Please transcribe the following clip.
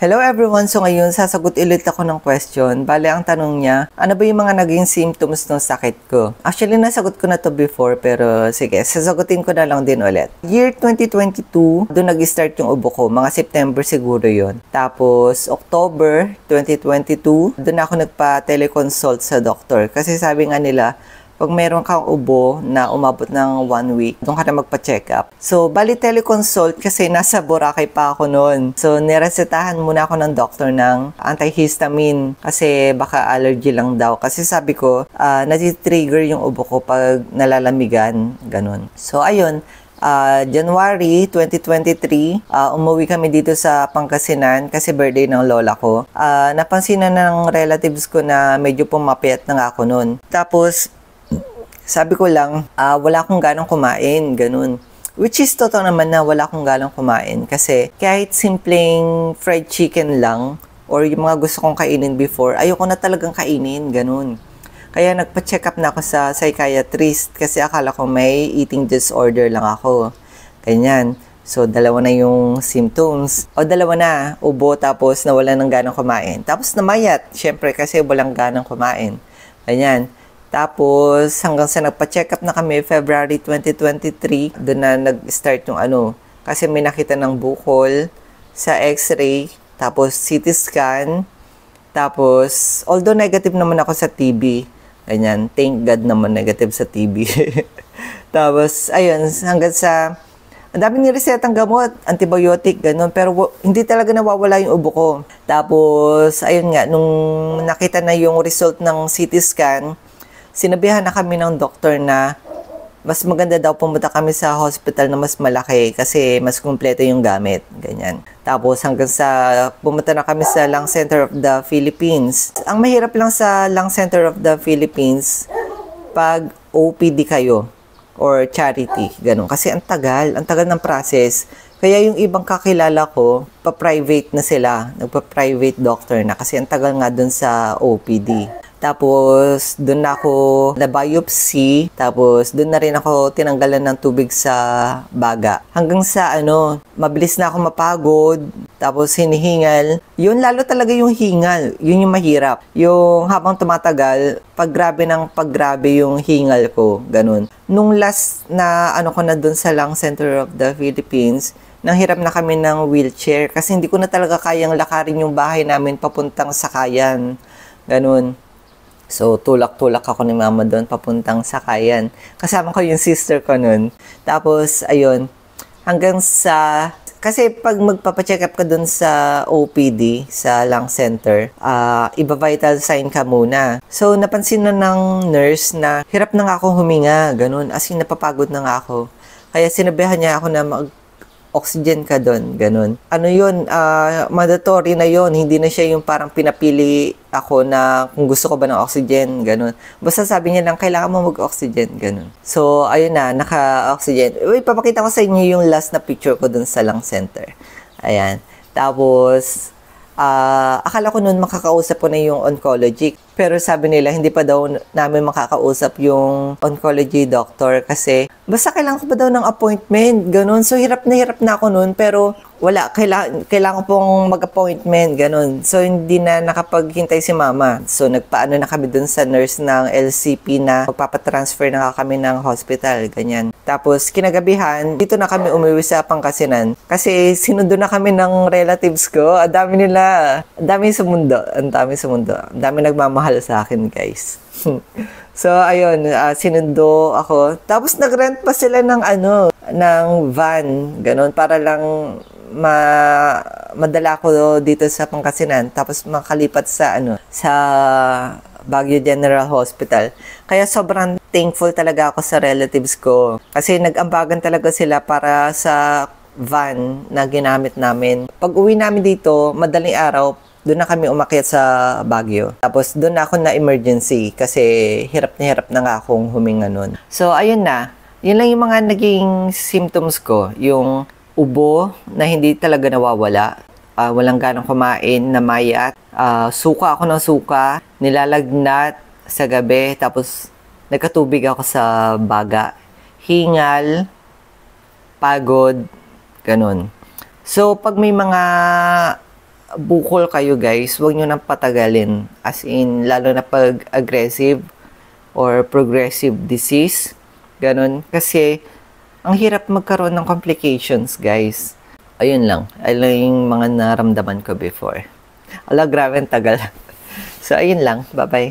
Hello everyone! So ngayon, sasagot ulit ako ng question. Bale, ang tanong niya, ano ba yung mga naging symptoms ng sakit ko? Actually, nasagot ko na to before, pero sige, sasagutin ko na lang din ulit. Year 2022, doon nag-start yung ubo ko. Mga September siguro yon. Tapos, October 2022, doon ako nagpa-teleconsult sa doctor. Kasi sabi nga nila, pag meron kang ubo na umabot ng 1 week, doon ka na magpa-check up. So, bali teleconsult kasi nasa Boracay pa ako noon. So, niresetahan muna ako ng doctor ng antihistamine kasi baka allergy lang daw. Kasi sabi ko, nati-trigger yung ubo ko pag nalalamigan, ganun. So, ayun. January 2023, umuwi kami dito sa Pangasinan kasi birthday ng lola ko. Napansin na ng relatives ko na medyo pumapayat na nga ako noon. Tapos, sabi ko lang, wala akong ganang kumain, ganun. Which is totoo naman na wala akong ganang kumain kasi kahit simpleng fried chicken lang or yung mga gusto kong kainin before, ayoko na talagang kainin, ganun. Kaya nagpa-check up na ako sa psychiatrist kasi akala ko may eating disorder lang ako. Ganyan. So, dalawa na yung symptoms. O, dalawa na. Ubo, tapos nawala ng ganang kumain. Tapos namayat, syempre kasi walang ganang kumain. Ganyan. Tapos, hanggang sa nagpa-check up na kami, February 2023, doon na nag-start yung kasi may nakita ng bukol sa x-ray, tapos CT scan, tapos, although negative naman ako sa TB, ganyan, thank God naman negative sa TB. Tapos, ayun, hanggang sa, ang daming niresetang gamot, antibiotic, ganun, pero hindi talaga nawawala yung ubo ko. Tapos, ayun nga, nung nakita na yung result ng CT scan, sinabihan na kami ng doktor na mas maganda daw pumunta kami sa hospital na mas malaki kasi mas kumpleto yung gamit. Ganyan. Tapos hanggang sa pumunta na kami sa Lung Center of the Philippines. Ang mahirap lang sa Lung Center of the Philippines pag OPD kayo or charity. Ganun. Kasi ang tagal ng process. Kaya yung ibang kakilala ko, pa-private na sila. Nagpa-private doctor na kasi ang tagal nga dun sa OPD. Tapos, doon na ako na-biopsy. Tapos, doon na rin ako tinanggalan ng tubig sa baga. Hanggang sa, mabilis na ako mapagod. Tapos, hinihingal. Yun, lalo talaga yung hingal. Yun yung mahirap. Yung habang tumatagal, paggrabe yung hingal ko. Ganun. Nung last na, ko na doon sa Lung Center of the Philippines, nanghiram na kami ng wheelchair. Kasi hindi ko na talaga kayang lakarin yung bahay namin papuntang Sakayan. Ganun. So, tulak-tulak ako ni mama doon, papuntang Sakayan. Kasama ko yung sister ko noon. Tapos, ayun, hanggang sa, kasi pag magpapacheck up ka doon sa OPD, sa lung center, iba-vital sign ka muna. So, napansin na ng nurse na hirap na nga akong huminga, ganun. As in, napapagod na nga ako. Kaya sinabihan niya ako na oxygen ka doon, ganun. Yun, mandatory na yun. Hindi na siya yung parang pinapili ako na kung gusto ko ba ng oxygen, ganun. Basta sabi niya lang, kailangan mo mag-oxygen, ganun. So, ayun na, naka-oxygen. Uy, papakita ko sa inyo yung last na picture ko doon sa lung center. Ayan. Tapos, akala ko noon makakausap ko na yung oncology. Pero sabi nila, hindi pa daw namin makakausap yung oncology doctor kasi basta kailangan ko pa daw ng appointment, ganun. So, hirap na ako noon, pero wala, kailangan pong mag-appointment, ganun. So, hindi na nakapaghintay si mama. So, nagpaano na kami dun sa nurse ng LCP na magpapatransfer na kami ng hospital, ganyan. Tapos, kinagabihan, dito na kami umuwi sa Pangasinan kasi sinundo na kami ng relatives ko. Ang dami sa mundo. Ang dami nagmamahal sa akin, guys. So, ayun, sinundo ako. Tapos, nag-rent pa sila ng ng van, ganun, para lang madala ko dito sa Pangasinan. Tapos, makalipat sa, sa Baguio General Hospital. Kaya, sobrang thankful talaga ako sa relatives ko. Kasi, nag-ambagan talaga sila para sa van na ginamit namin. Pag uwi namin dito, madaling araw, doon na kami umakyat sa Baguio. Tapos doon na ako na emergency kasi hirap na nga akong huminga nun. So ayun na. Yun lang yung mga naging symptoms ko. Yung ubo na hindi talaga nawawala. Walang ganang kumain, namayat. Suka ako ng suka. Nilalagnat sa gabi. Tapos nagkatubig ako sa baga. Hingal. Pagod. Ganun. So pag may mga bukol kayo guys, huwag nyo nang patagalin. As in, lalo na pag aggressive or progressive disease. Ganon. Kasi, ang hirap magkaroon ng complications guys. Ayun lang. Ayun yung mga naramdaman ko before. Ala, grabe ang tagal. So, ayun lang. Bye-bye.